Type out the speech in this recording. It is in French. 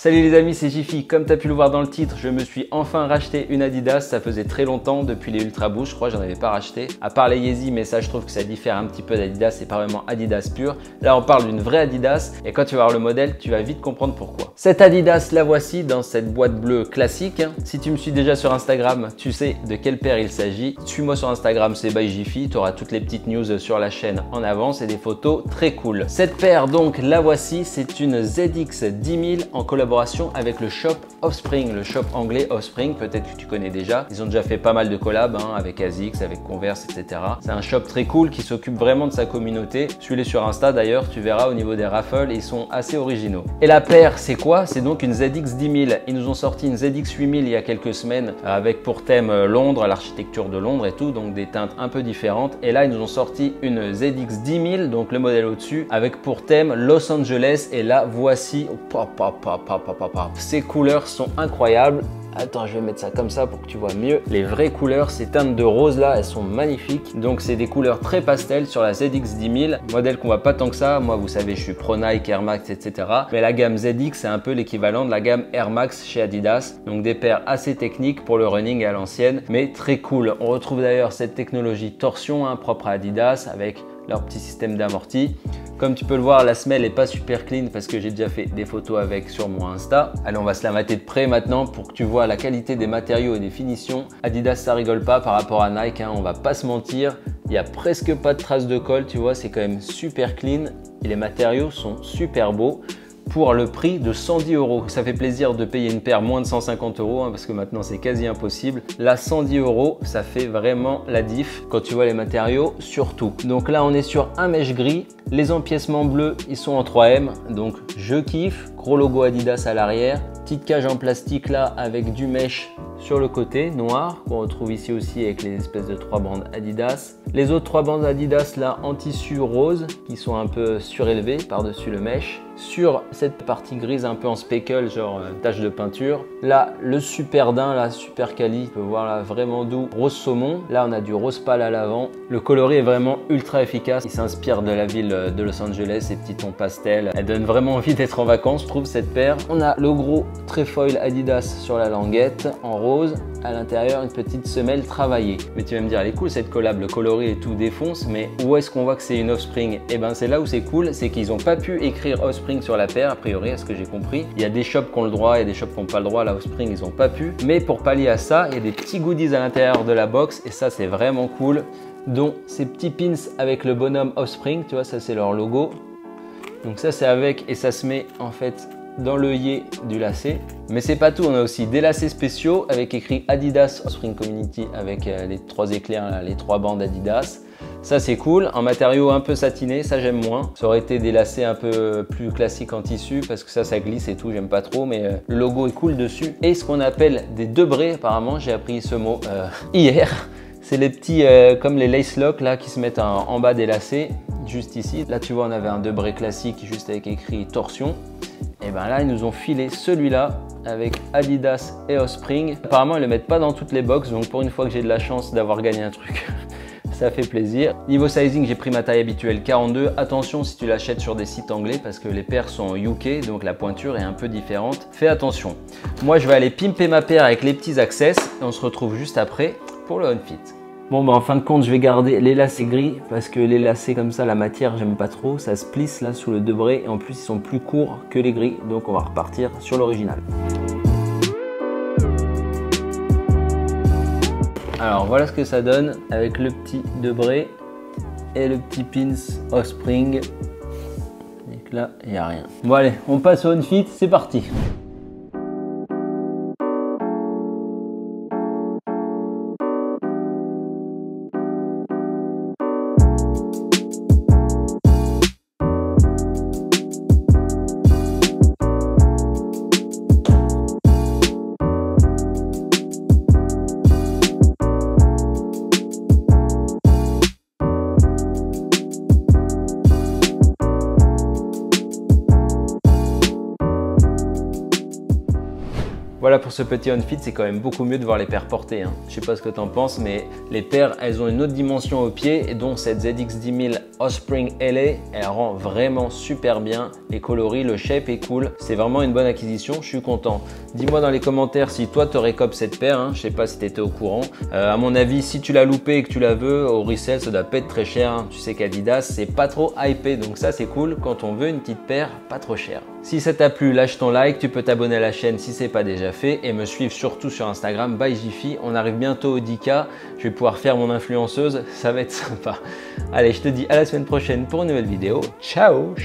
Salut les amis, c'est Jiffy. Comme tu as pu le voir dans le titre, je me suis enfin racheté une Adidas. Ça faisait très longtemps, depuis les Ultra Boost, je crois, j'en avais pas racheté. À part les Yeezy, mais ça, je trouve que ça diffère un petit peu d'Adidas. C'est pas vraiment Adidas pur. Là, on parle d'une vraie Adidas. Et quand tu vas voir le modèle, tu vas vite comprendre pourquoi. Cette Adidas, la voici dans cette boîte bleue classique. Si tu me suis déjà sur Instagram, tu sais de quelle paire il s'agit. Suis-moi sur Instagram, c'est by Jiffy. Tu auras toutes les petites news sur la chaîne en avance et des photos très cool. Cette paire, donc, la voici. C'est une ZX 10000 en collaboration avec le shop Offspring, le shop anglais Offspring, peut-être que tu connais déjà. Ils ont déjà fait pas mal de collabs avec ASICS, avec Converse, etc. C'est un shop très cool qui s'occupe vraiment de sa communauté. Suis-les sur Insta d'ailleurs, tu verras au niveau des raffles, ils sont assez originaux. Et la paire, c'est quoi? C'est donc une ZX 10000. Ils nous ont sorti une ZX 8000 il y a quelques semaines avec pour thème Londres, l'architecture de Londres et tout, donc des teintes un peu différentes. Et là, ils nous ont sorti une ZX 10000, donc le modèle au-dessus, avec pour thème Los Angeles. Et là, voici... Ces couleurs sont incroyables. Attends, je vais mettre ça comme ça pour que tu vois mieux. Les vraies couleurs, ces teintes de rose là, elles sont magnifiques. Donc c'est des couleurs très pastel sur la ZX 10000. Modèle qu'on voit pas tant que ça. Moi, vous savez, je suis pro Nike, Air Max, etc. Mais la gamme ZX, c'est un peu l'équivalent de la gamme Air Max chez Adidas. Donc des paires assez techniques pour le running à l'ancienne, mais très cool. On retrouve d'ailleurs cette technologie torsion propre à Adidas avec leur petit système d'amorti. Comme tu peux le voir, la semelle n'est pas super clean parce que j'ai déjà fait des photos avec sur mon Insta. Allez, on va se la mater de près maintenant pour que tu vois la qualité des matériaux et des finitions. Adidas, ça rigole pas par rapport à Nike, on va pas se mentir. Il n'y a presque pas de traces de colle, tu vois, c'est quand même super clean et les matériaux sont super beaux. Pour le prix de 110 €. Ça fait plaisir de payer une paire moins de 150 € parce que maintenant c'est quasi impossible. Là, 110 €, ça fait vraiment la diff quand tu vois les matériaux, surtout. Donc là, on est sur un mesh gris. Les empiècements bleus, ils sont en 3M, donc je kiffe. Gros logo Adidas à l'arrière. Petite cage en plastique là avec du mesh sur le côté noir qu'on retrouve ici aussi avec les espèces de 3 bandes Adidas. Les autres 3 bandes Adidas là en tissu rose qui sont un peu surélevées par-dessus le mesh. Sur cette partie grise un peu en speckle, genre tache de peinture. Là, le super daim, là, super quali, tu peux voir là, vraiment doux, rose saumon. Là, on a du rose pâle à l'avant. Le coloris est vraiment ultra efficace. Il s'inspire de la ville de Los Angeles, ces petits tons pastels. Elle donne vraiment envie d'être en vacances, je trouve, cette paire. On a le gros trefoil Adidas sur la languette en rose. À l'intérieur, une petite semelle travaillée. Mais tu vas me dire, elle est cool cette collab, le coloris et tout défonce, mais où est-ce qu'on voit que c'est une Offspring? Et ben, c'est là où c'est cool, c'est qu'ils n'ont pas pu écrire Offspring sur la paire, a priori, à ce que j'ai compris. Il y a des shops qui ont le droit, il y a des shops qui n'ont pas le droit, la Offspring, ils n'ont pas pu. Mais pour pallier à ça, il y a des petits goodies à l'intérieur de la box, et ça, c'est vraiment cool. Dont ces petits pins avec le bonhomme Offspring, tu vois, ça, c'est leur logo. Donc ça, c'est avec, et ça se met, en fait, dans l'œillet du lacet. Mais c'est pas tout, on a aussi des lacets spéciaux avec écrit Adidas Offspring Community avec les 3 éclairs, là, les 3 bandes Adidas. Ça c'est cool, un matériau un peu satiné, ça j'aime moins. Ça aurait été des lacets un peu plus classiques en tissu parce que ça glisse et tout, j'aime pas trop, mais le logo est cool dessus. Et ce qu'on appelle des debrés, apparemment, j'ai appris ce mot hier. C'est les petits, comme les lace locks là, qui se mettent en bas des lacets, juste ici. Là tu vois, on avait un debré classique juste avec écrit torsion. Et ben là, ils nous ont filé celui-là avec Adidas et Offspring. Apparemment, ils ne le mettent pas dans toutes les box, donc pour une fois que j'ai de la chance d'avoir gagné un truc, ça fait plaisir. Niveau sizing, j'ai pris ma taille habituelle 42. Attention si tu l'achètes sur des sites anglais parce que les paires sont UK, donc la pointure est un peu différente. Fais attention. Moi, je vais aller pimper ma paire avec les petits access et on se retrouve juste après pour le on-fit. Bon, bah en fin de compte, je vais garder les lacets gris parce que les lacets comme ça, la matière, j'aime pas trop. Ça se plisse là sous le debré et en plus, ils sont plus courts que les gris. Donc, on va repartir sur l'original. Alors, voilà ce que ça donne avec le petit debré et le petit pins Offspring. Et là, il n'y a rien. Bon, allez, on passe au on-fit, c'est parti. Voilà pour ce petit on fit, c'est quand même beaucoup mieux de voir les paires portées. Hein. Je sais pas ce que tu en penses, mais les paires, elles ont une autre dimension au pied et donc cette ZX10000 Osprey LA, elle rend vraiment super bien les coloris, le shape est cool. C'est vraiment une bonne acquisition, je suis content. Dis-moi dans les commentaires si toi tu aurais cop cette paire, hein. Je sais pas si tu étais au courant. À mon avis, si tu l'as loupé et que tu la veux, au resell, ça doit pas être très cher. Hein. Tu sais qu'Adidas, c'est pas trop hypé, donc ça c'est cool quand on veut une petite paire pas trop chère. Si ça t'a plu, lâche ton like, tu peux t'abonner à la chaîne si c'est pas déjà fait et me suivre surtout sur Instagram by Jiffy. On arrive bientôt au 10K, je vais pouvoir faire mon influenceuse, ça va être sympa. Allez, je te dis à la semaine prochaine pour une nouvelle vidéo. Ciao!